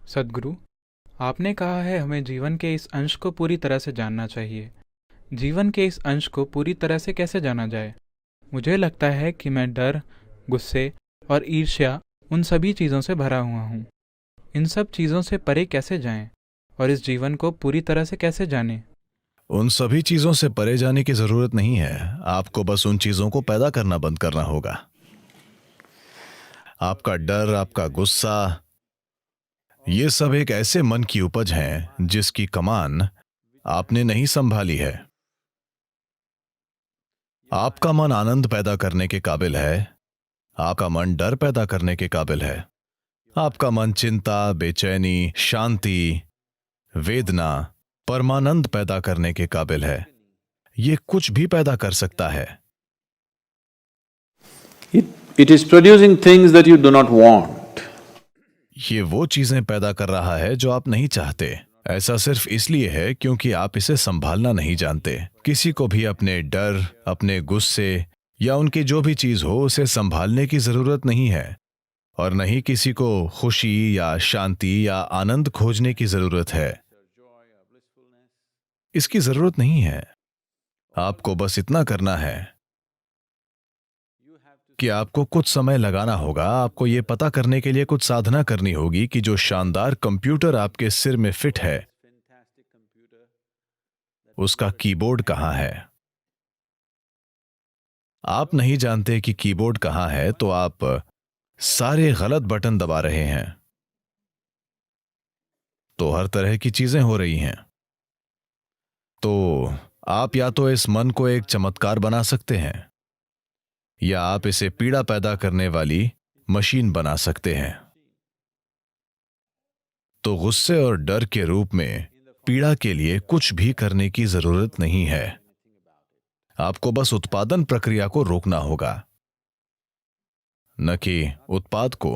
सद्गुरु, आपने कहा है हमें जीवन के इस अंश को पूरी तरह से जानना चाहिए। जीवन के इस अंश को पूरी तरह से कैसे जाना जाए? मुझे लगता है कि मैं डर, गुस्से और ईर्ष्या उन सभी चीज़ों से भरा हुआ हूँ। इन सब चीज़ों से परे कैसे जाएं और इस जीवन को पूरी तरह से कैसे जानें? उन सभी चीजों से परे जाने की जरूरत नहीं है। आपको बस उन चीजों को पैदा करना बंद करना होगा। आपका डर, आपका गुस्सा, ये सब एक ऐसे मन की उपज हैं जिसकी कमान आपने नहीं संभाली है। आपका मन आनंद पैदा करने के काबिल है। आपका मन डर पैदा करने के काबिल है। आपका मन चिंता, बेचैनी, शांति, वेदना, परमानंद पैदा करने के काबिल है। ये कुछ भी पैदा कर सकता है। It is producing things that you do not want. ये वो चीजें पैदा कर रहा है जो आप नहीं चाहते। ऐसा सिर्फ इसलिए है क्योंकि आप इसे संभालना नहीं जानते। किसी को भी अपने डर, अपने गुस्से या उनकी जो भी चीज हो उसे संभालने की जरूरत नहीं है, और नहीं किसी को खुशी या शांति या आनंद खोजने की जरूरत है। इसकी जरूरत नहीं है। आपको बस इतना करना है कि आपको कुछ समय लगाना होगा। आपको यह पता करने के लिए कुछ साधना करनी होगी कि जो शानदार कंप्यूटर आपके सिर में फिट है उसका कीबोर्ड कहां है। आप नहीं जानते कि कीबोर्ड कहां है तो आप सारे गलत बटन दबा रहे हैं, तो हर तरह की चीजें हो रही हैं। तो आप या तो इस मन को एक चमत्कार बना सकते हैं या आप इसे पीड़ा पैदा करने वाली मशीन बना सकते हैं। तो गुस्से और डर के रूप में पीड़ा के लिए कुछ भी करने की जरूरत नहीं है। आपको बस उत्पादन प्रक्रिया को रोकना होगा, न कि उत्पाद को।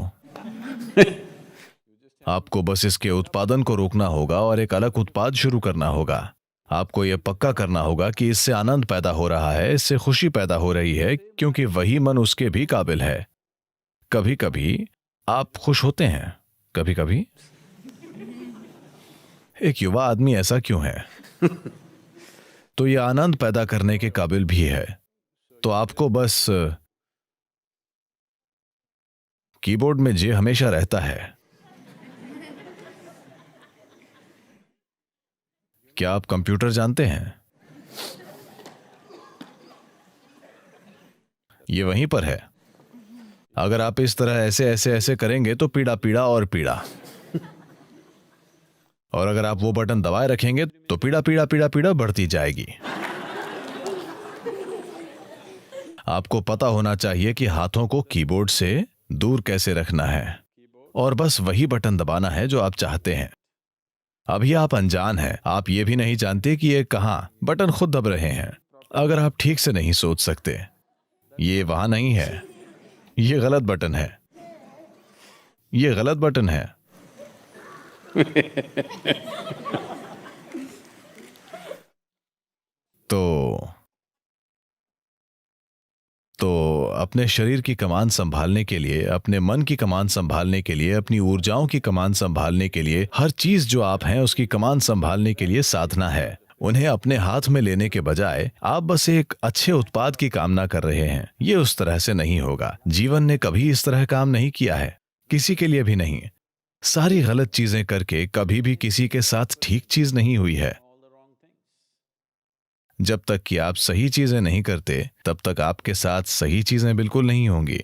आपको बस इसके उत्पादन को रोकना होगा और एक अलग उत्पाद शुरू करना होगा। आपको यह पक्का करना होगा कि इससे आनंद पैदा हो रहा है, इससे खुशी पैदा हो रही है, क्योंकि वही मन उसके भी काबिल है। कभी कभी आप खुश होते हैं, कभी कभी। एक युवा आदमी ऐसा क्यों है? तो यह आनंद पैदा करने के काबिल भी है। तो आपको बस कीबोर्ड में जे हमेशा रहता है। क्या आप कंप्यूटर जानते हैं? ये वहीं पर है। अगर आप इस तरह ऐसे ऐसे ऐसे करेंगे तो पीड़ा पीड़ा और पीड़ा, और अगर आप वो बटन दबाए रखेंगे तो पीड़ा पीड़ा पीड़ा पीड़ा बढ़ती जाएगी। आपको पता होना चाहिए कि हाथों को कीबोर्ड से दूर कैसे रखना है, और बस वही बटन दबाना है जो आप चाहते हैं। अभी आप अनजान हैं, आप ये भी नहीं जानते कि ये कहां बटन खुद दब रहे हैं। अगर आप ठीक से नहीं सोच सकते, ये वहां नहीं है, ये गलत बटन है, ये गलत बटन है। तो अपने शरीर की कमान संभालने के लिए, अपने मन की कमान संभालने के लिए, अपनी ऊर्जाओं की कमान संभालने के लिए, हर चीज जो आप हैं उसकी कमान संभालने के लिए साधना है। उन्हें अपने हाथ में लेने के बजाय आप बस एक अच्छे उत्पाद की कामना कर रहे हैं। ये उस तरह से नहीं होगा। जीवन ने कभी इस तरह काम नहीं किया है, किसी के लिए भी नहीं। सारी गलत चीजें करके कभी भी किसी के साथ ठीक चीज नहीं हुई है। जब तक कि आप सही चीजें नहीं करते, तब तक आपके साथ सही चीजें बिल्कुल नहीं होंगी।